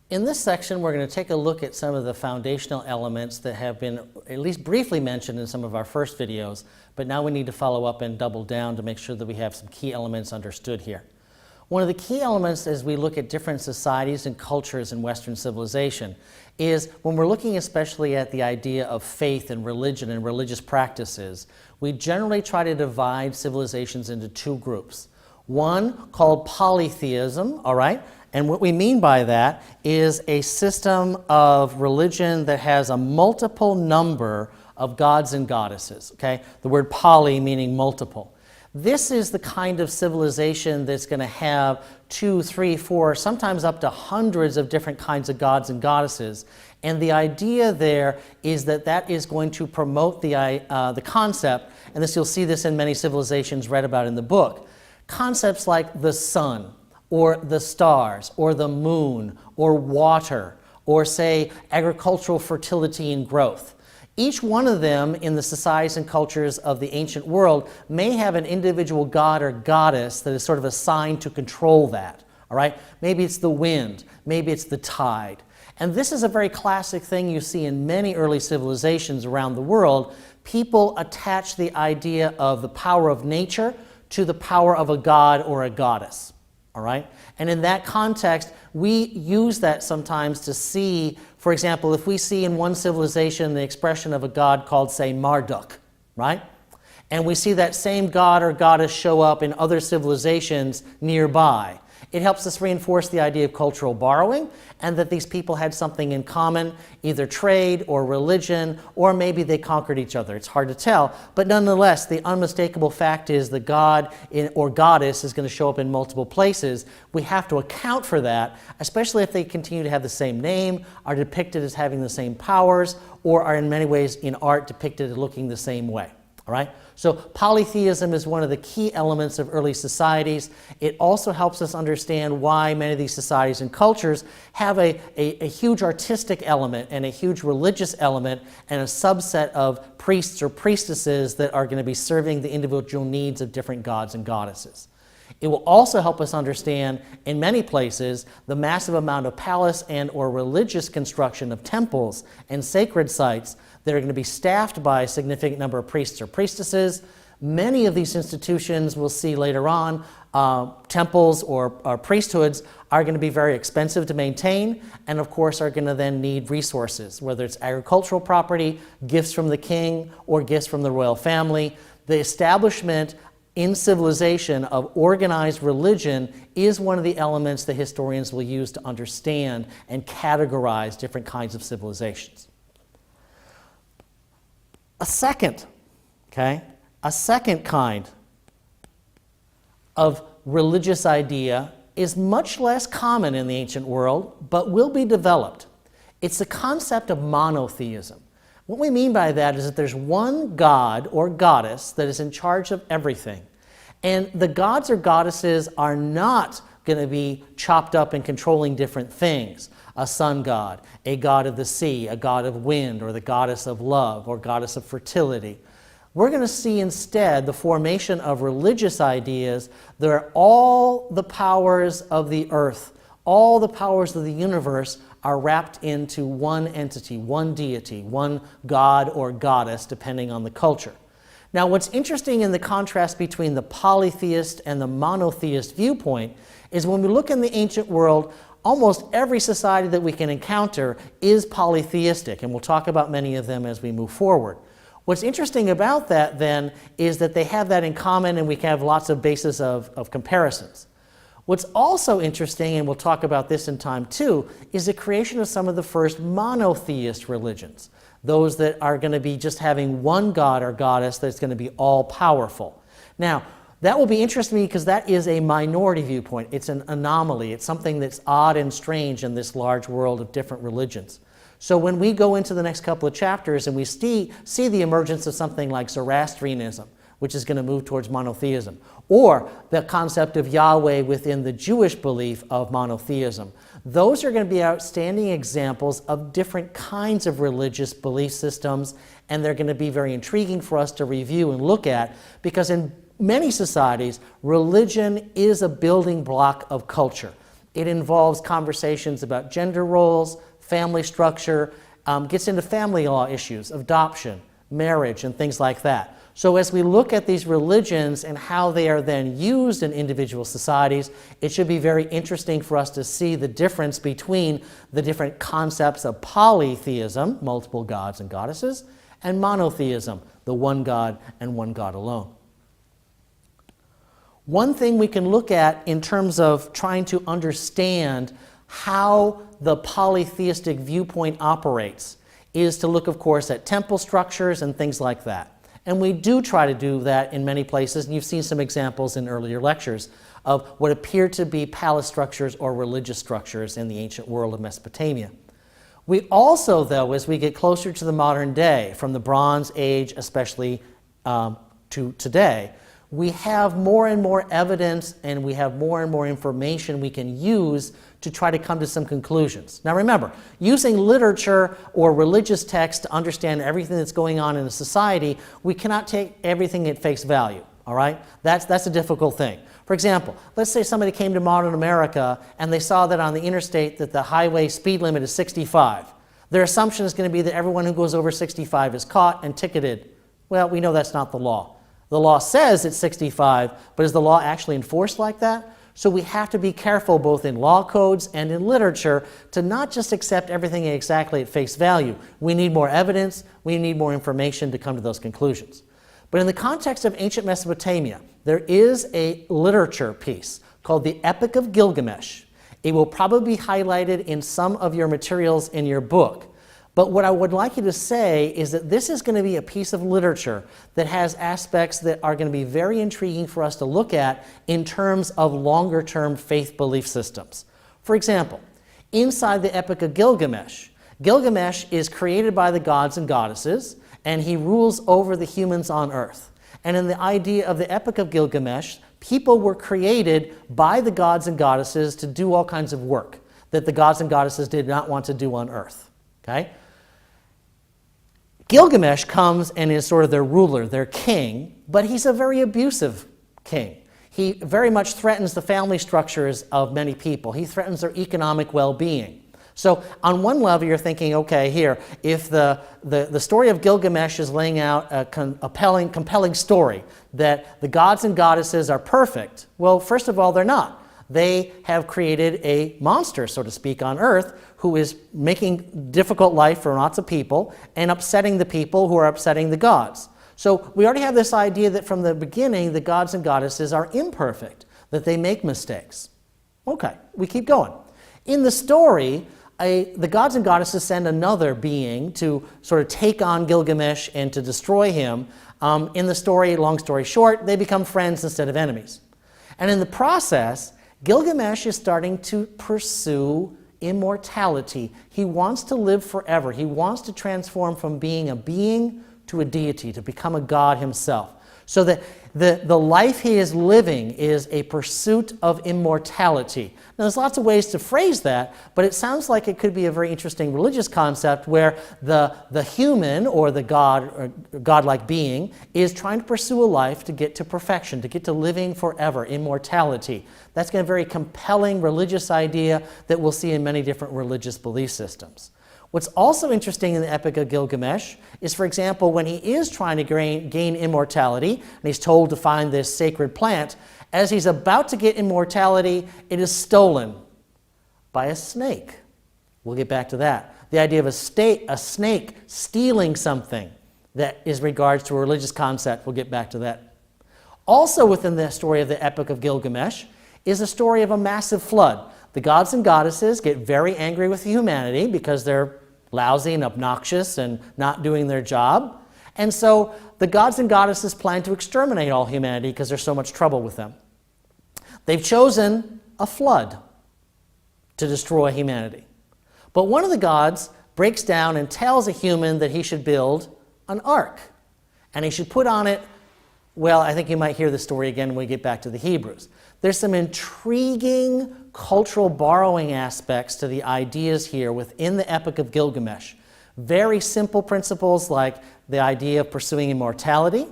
In this section, we're going to take a look at some of the foundational elements that have been at least briefly mentioned in some of our first videos, but now we need to follow up and double down to make sure that we have some key elements understood here. One of the key elements as we look at different societies and cultures in Western civilization is when we're looking especially at the idea of faith and religion and religious practices, we generally try to divide civilizations into two groups. One called polytheism, all right? And what we mean by that is a system of religion that has a multiple number of gods and goddesses, okay? The word poly meaning multiple. This is the kind of civilization that's going to have 2, 3, 4, sometimes up to hundreds of different kinds of gods and goddesses. And the idea there is that that is going to promote the concept, and this you'll see this in many civilizations read about in the book, concepts like the sun, or the stars, or the moon, or water, or say agricultural fertility and growth. Each one of them in the societies and cultures of the ancient world may have an individual god or goddess that is sort of assigned to control that, all right? Maybe it's the wind, maybe it's the tide. And this is a very classic thing you see in many early civilizations around the world. People attach the idea of the power of nature to the power of a god or a goddess. All right? And in that context, we use that sometimes to see, for example, if we see in one civilization the expression of a god called, say, Marduk, right? And we see that same god or goddess show up in other civilizations nearby. It helps us reinforce the idea of cultural borrowing and that these people had something in common, either trade or religion, or maybe they conquered each other. It's hard to tell, but nonetheless, the unmistakable fact is the god or goddess is going to show up in multiple places. We have to account for that, especially if they continue to have the same name, are depicted as having the same powers, or are in many ways in art depicted as looking the same way. All right? So polytheism is one of the key elements of early societies. It also helps us understand why many of these societies and cultures have a huge artistic element and a huge religious element and a subset of priests or priestesses that are going to be serving the individual needs of different gods and goddesses. It will also help us understand, in many places, the massive amount of palace and or religious construction of temples and sacred sites that are going to be staffed by a significant number of priests or priestesses. Many of these institutions, we'll see later on, temples or priesthoods are going to be very expensive to maintain and of course are going to then need resources, whether it's agricultural property, gifts from the king, or gifts from the royal family. The establishment in civilization of organized religion is one of the elements that historians will use to understand and categorize different kinds of civilizations. A second kind of religious idea is much less common in the ancient world, but will be developed. It's the concept of monotheism. What we mean by that is that there's one god or goddess that is in charge of everything. And the gods or goddesses are not going to be chopped up and controlling different things. A sun god, a god of the sea, a god of wind, or the goddess of love, or goddess of fertility. We're going to see instead the formation of religious ideas that are all the powers of the earth, all the powers of the universe are wrapped into one entity, one deity, one god or goddess, depending on the culture. Now, what's interesting in the contrast between the polytheist and the monotheist viewpoint is when we look in the ancient world, almost every society that we can encounter is polytheistic, and we'll talk about many of them as we move forward. What's interesting about that, then, is that they have that in common, and we can have lots of bases of comparisons. What's also interesting, and we'll talk about this in time too, is the creation of some of the first monotheist religions, those that are going to be just having one god or goddess that's going to be all-powerful. Now, that will be interesting because that is a minority viewpoint. It's an anomaly. It's something that's odd and strange in this large world of different religions. So when we go into the next couple of chapters and we see the emergence of something like Zoroastrianism, which is going to move towards monotheism, or the concept of Yahweh within the Jewish belief of monotheism, those are going to be outstanding examples of different kinds of religious belief systems, and they're going to be very intriguing for us to review and look at, because in many societies, religion is a building block of culture. It involves conversations about gender roles, family structure, gets into family law issues, adoption, marriage, and things like that. So as we look at these religions and how they are then used in individual societies, it should be very interesting for us to see the difference between the different concepts of polytheism, multiple gods and goddesses, and monotheism, the one God and one God alone. One thing we can look at in terms of trying to understand how the polytheistic viewpoint operates is to look, of course, at temple structures and things like that. And we do try to do that in many places, and you've seen some examples in earlier lectures of what appear to be palace structures or religious structures in the ancient world of Mesopotamia. We also, though, as we get closer to the modern day, from the Bronze Age especially to today, we have more and more evidence and we have more and more information we can use to try to come to some conclusions. Now remember, using literature or religious text to understand everything that's going on in a society, we cannot take everything at face value, all right? That's a difficult thing. For example, let's say somebody came to modern America and they saw that on the interstate that the highway speed limit is 65. Their assumption is going to be that everyone who goes over 65 is caught and ticketed. Well, we know that's not the law. The law says it's 65, but is the law actually enforced like that? So we have to be careful both in law codes and in literature to not just accept everything exactly at face value. We need more evidence, we need more information to come to those conclusions. But in the context of ancient Mesopotamia, there is a literature piece called the Epic of Gilgamesh. It will probably be highlighted in some of your materials in your book. But what I would like you to say is that this is going to be a piece of literature that has aspects that are going to be very intriguing for us to look at in terms of longer-term faith belief systems. For example, inside the Epic of Gilgamesh, Gilgamesh is created by the gods and goddesses, and he rules over the humans on earth. And in the idea of the Epic of Gilgamesh, people were created by the gods and goddesses to do all kinds of work that the gods and goddesses did not want to do on earth. Okay? Gilgamesh comes and is sort of their ruler, their king, but he's a very abusive king. He very much threatens the family structures of many people. He threatens their economic well-being. So on one level, you're thinking, okay, here, if the story of Gilgamesh is laying out a compelling story that the gods and goddesses are perfect, well, first of all, they're not. They have created a monster, so to speak, on earth who is making difficult life for lots of people and upsetting the people who are upsetting the gods. So we already have this idea that from the beginning, the gods and goddesses are imperfect, that they make mistakes. Okay, we keep going. In the story, the gods and goddesses send another being to sort of take on Gilgamesh and to destroy him. In the story, long story short, they become friends instead of enemies. And in the process, Gilgamesh is starting to pursue immortality. He wants to live forever. He wants to transform from being a being to a deity, to become a god himself. So that the life he is living is a pursuit of immortality. Now, there's lots of ways to phrase that, but it sounds like it could be a very interesting religious concept where the human or the god or godlike being is trying to pursue a life to get to perfection, to get to living forever, immortality. That's a very compelling religious idea that we'll see in many different religious belief systems. What's also interesting in the Epic of Gilgamesh is, for example, when he is trying to gain immortality, and he's told to find this sacred plant, as he's about to get immortality, it is stolen by a snake. We'll get back to that. The idea of a snake stealing something that is regards to a religious concept, we'll get back to that. Also within the story of the Epic of Gilgamesh is a story of a massive flood. The gods and goddesses get very angry with humanity because they're lousy and obnoxious and not doing their job. And so the gods and goddesses plan to exterminate all humanity because there's so much trouble with them. They've chosen a flood to destroy humanity. But one of the gods breaks down and tells a human that he should build an ark. And he should put on it, well, I think you might hear the story again when we get back to the Hebrews. There's some intriguing cultural borrowing aspects to the ideas here within the Epic of Gilgamesh. Very simple principles like the idea of pursuing immortality,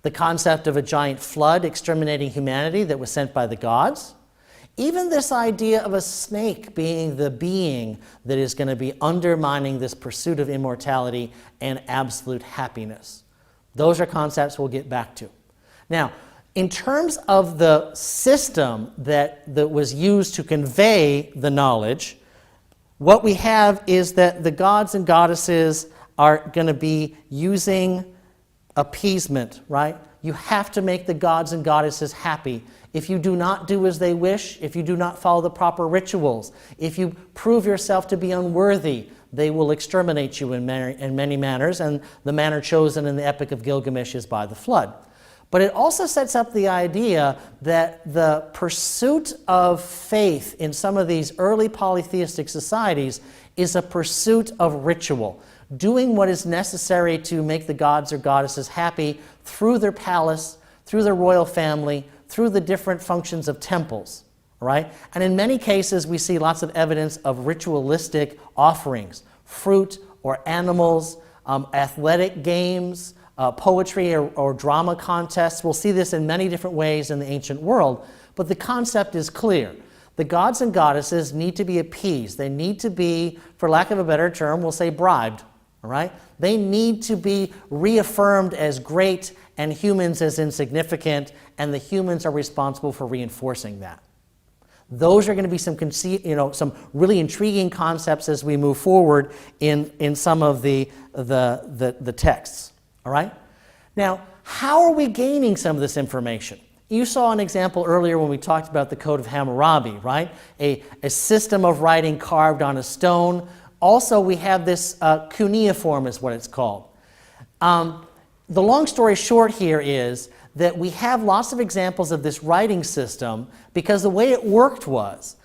the concept of a giant flood exterminating humanity that was sent by the gods. Even this idea of a snake being the being that is going to be undermining this pursuit of immortality and absolute happiness. Those are concepts we'll get back to. Now, in terms of the system that was used to convey the knowledge, what we have is that the gods and goddesses are going to be using appeasement, right? You have to make the gods and goddesses happy. If you do not do as they wish, if you do not follow the proper rituals, if you prove yourself to be unworthy, they will exterminate you in many manners, and the manner chosen in the Epic of Gilgamesh is by the flood. But it also sets up the idea that the pursuit of faith in some of these early polytheistic societies is a pursuit of ritual, doing what is necessary to make the gods or goddesses happy through their palace, through their royal family, through the different functions of temples, right? And in many cases, we see lots of evidence of ritualistic offerings, fruit or animals, athletic games, poetry or drama contests. We'll see this in many different ways in the ancient world, but the concept is clear. The gods and goddesses need to be appeased. They need to be, for lack of a better term, we'll say bribed, all right? They need to be reaffirmed as great and humans as insignificant, and the humans are responsible for reinforcing that. Those are going to be some really intriguing concepts as we move forward in some of the texts. All right? Now, how are we gaining some of this information? You saw an example earlier when we talked about the Code of Hammurabi, right? A system of writing carved on a stone. Also, we have this cuneiform is what it's called. The long story short here is that we have lots of examples of this writing system because the way it worked was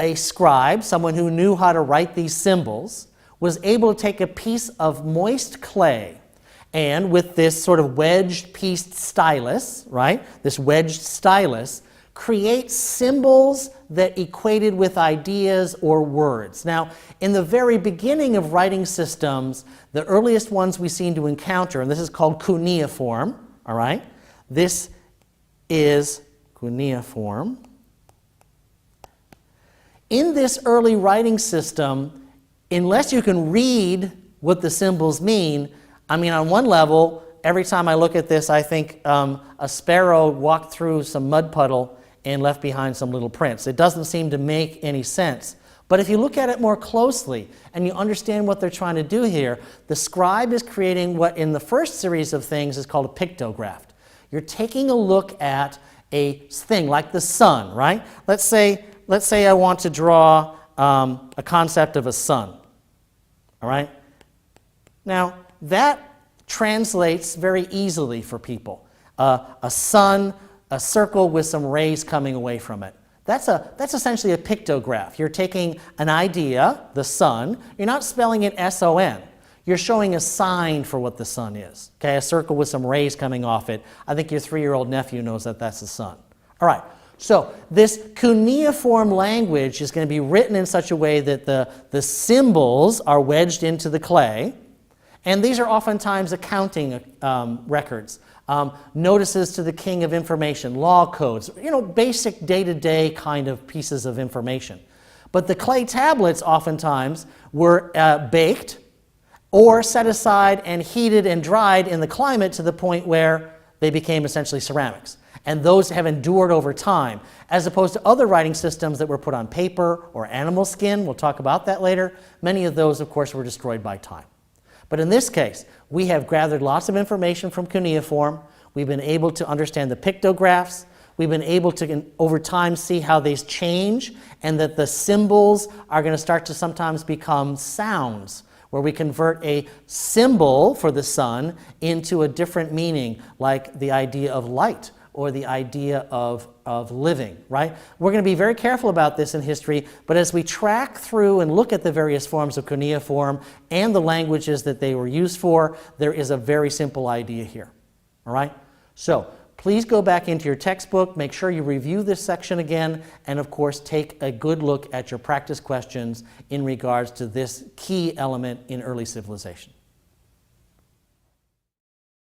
a scribe, someone who knew how to write these symbols, was able to take a piece of moist clay and with this sort of wedged-pieced stylus, right, this wedged stylus, create symbols that equated with ideas or words. Now, in the very beginning of writing systems, the earliest ones we seem to encounter, and this is called cuneiform, all right? This is cuneiform. In this early writing system, unless you can read what the symbols mean, I mean, on one level, every time I look at this, I think a sparrow walked through some mud puddle and left behind some little prints. It doesn't seem to make any sense. But if you look at it more closely and you understand what they're trying to do here, the scribe is creating what in the first series of things is called a pictograph. You're taking a look at a thing like the sun, right? Let's say I want to draw a concept of a sun, all right? Now, that translates very easily for people. A sun, a circle with some rays coming away from it. That's essentially a pictograph. You're taking an idea, the sun, you're not spelling it S-O-N. You're showing a sign for what the sun is. Okay, a circle with some rays coming off it. I think your 3-year-old nephew knows that that's the sun. All right, so this cuneiform language is going to be written in such a way that the symbols are wedged into the clay. And these are oftentimes accounting records, notices to the king of information, law codes, basic day-to-day kind of pieces of information. But the clay tablets oftentimes were baked or set aside and heated and dried in the climate to the point where they became essentially ceramics. And those have endured over time, as opposed to other writing systems that were put on paper or animal skin. We'll talk about that later. Many of those, of course, were destroyed by time. But in this case, we have gathered lots of information from cuneiform. We've been able to understand the pictographs. We've been able to, over time, see how they change and that the symbols are going to start to sometimes become sounds, where we convert a symbol for the sun into a different meaning, like the idea of light or the idea of living, right? We're going to be very careful about this in history, but as we track through and look at the various forms of cuneiform and the languages that they were used for, there is a very simple idea here, all right? So please go back into your textbook, make sure you review this section again, and of course take a good look at your practice questions in regards to this key element in early civilization.